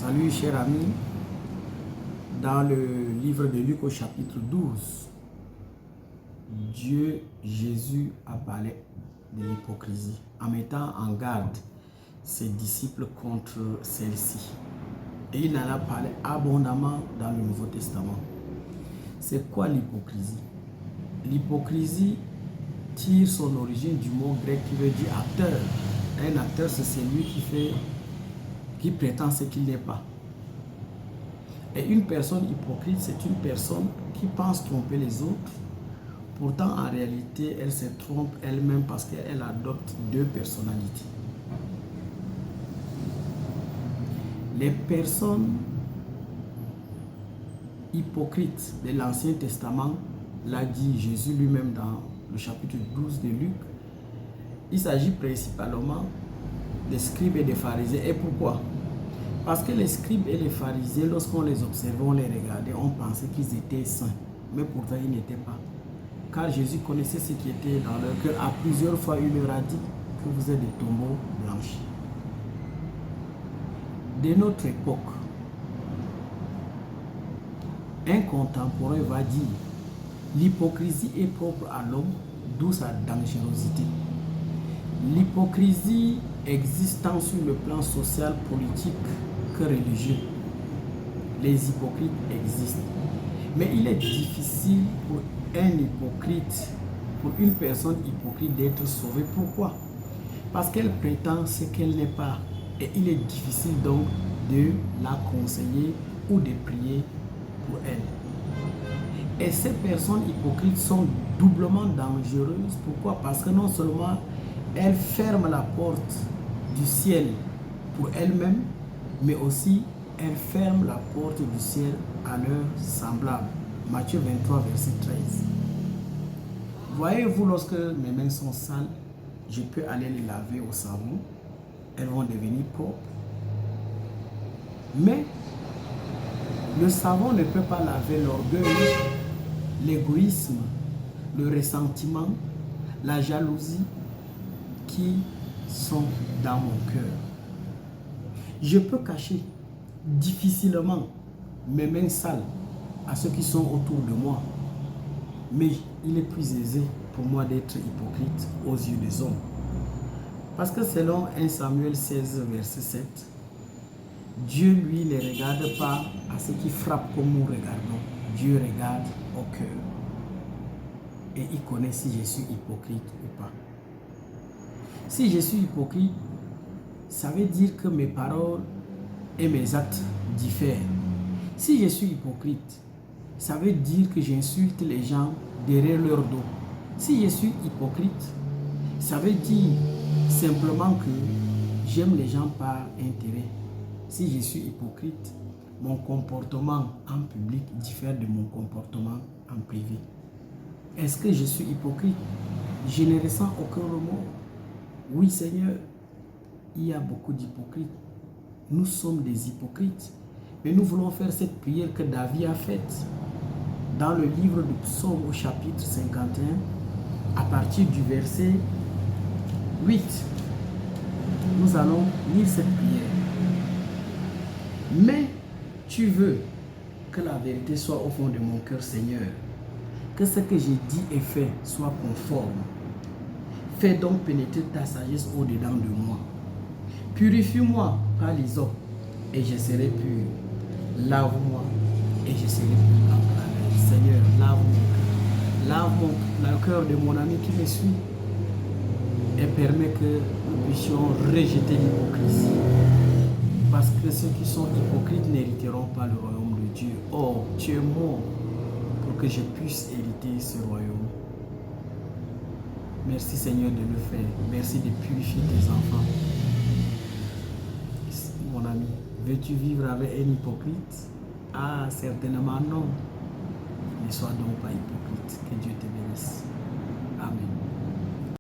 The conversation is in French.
Salut chers amis, dans le livre de Luc au chapitre 12, Jésus a parlé de l'hypocrisie en mettant en garde ses disciples contre celle-ci. Et il en a parlé abondamment dans le Nouveau Testament. C'est quoi l'hypocrisie? L'hypocrisie tire son origine du mot grec qui veut dire acteur. Un acteur, c'est celui qui prétend ce qu'il n'est pas. Et une personne hypocrite, c'est une personne qui pense tromper les autres. Pourtant, en réalité, elle se trompe elle-même parce qu'elle adopte deux personnalités. Les personnes hypocrites de l'Ancien Testament, l'a dit Jésus lui-même dans le chapitre 12 de Luc, il s'agit principalement des scribes et des pharisiens. Et pourquoi? Parce que les scribes et les pharisiens, lorsqu'on les observait, on les regardait, on pensait qu'ils étaient saints. Mais pourtant, ils n'étaient pas. Car Jésus connaissait ce qui était dans leur cœur. À plusieurs fois, il leur a dit que vous êtes des tombeaux blanchis. De notre époque, un contemporain va dire l'hypocrisie est propre à l'homme, d'où sa dangerosité. L'hypocrisie existe tant sur le plan social, politique que religieux. Les hypocrites existent. Mais il est difficile pour un hypocrite, pour une personne hypocrite d'être sauvée. Pourquoi? Parce qu'elle prétend ce qu'elle n'est pas. Et il est difficile donc de la conseiller ou de prier pour elle. Et ces personnes hypocrites sont doublement dangereuses. Pourquoi? Parce que non seulement elles ferment la porte du ciel pour elles-mêmes, mais aussi elles ferment la porte du ciel à leurs semblables. Matthieu 23, verset 13. Voyez-vous, lorsque mes mains sont sales, je peux aller les laver au savon. Elles vont devenir propres. Mais le savon ne peut pas laver l'orgueil, l'égoïsme, le ressentiment, la jalousie qui sont dans mon cœur. Je peux cacher difficilement mes mains sales à ceux qui sont autour de moi. Mais il est plus aisé pour moi d'être hypocrite aux yeux des hommes. Parce que selon 1 Samuel 16, verset 7, Dieu, lui, ne regarde pas à ce qui frappe comme nous regardons. Dieu regarde au cœur. Et il connaît si je suis hypocrite ou pas. Si je suis hypocrite, ça veut dire que mes paroles et mes actes diffèrent. Si je suis hypocrite, ça veut dire que j'insulte les gens derrière leur dos. Si je suis hypocrite, ça veut dire simplement que j'aime les gens par intérêt. Si je suis hypocrite, mon comportement en public diffère de mon comportement en privé. Est-ce que je suis hypocrite? Je ne ressens aucun remords. Oui, Seigneur, il y a beaucoup d'hypocrites. Nous sommes des hypocrites. Mais nous voulons faire cette prière que David a faite. Dans le livre du Psaume au chapitre 51, à partir du verset 8, nous allons lire cette prière. Mais tu veux que la vérité soit au fond de mon cœur, Seigneur. Que ce que j'ai dit et fait soit conforme. Fais donc pénétrer ta sagesse au-dedans de moi. Purifie-moi par l'hysope et je serai pur. Lave-moi et je serai pur dans ta main. Seigneur, lave le cœur de mon ami qui me suit et permet que nous puissions rejeter l'hypocrisie. Parce que ceux qui sont hypocrites n'hériteront pas le royaume de Dieu. Or, tu es mort pour que je puisse hériter ce royaume. Merci Seigneur de le faire. Merci de purifier tes enfants. Mon ami, veux-tu vivre avec un hypocrite? Ah, certainement non. Ne sois donc pas hypocrite. Que Dieu te bénisse. Amen.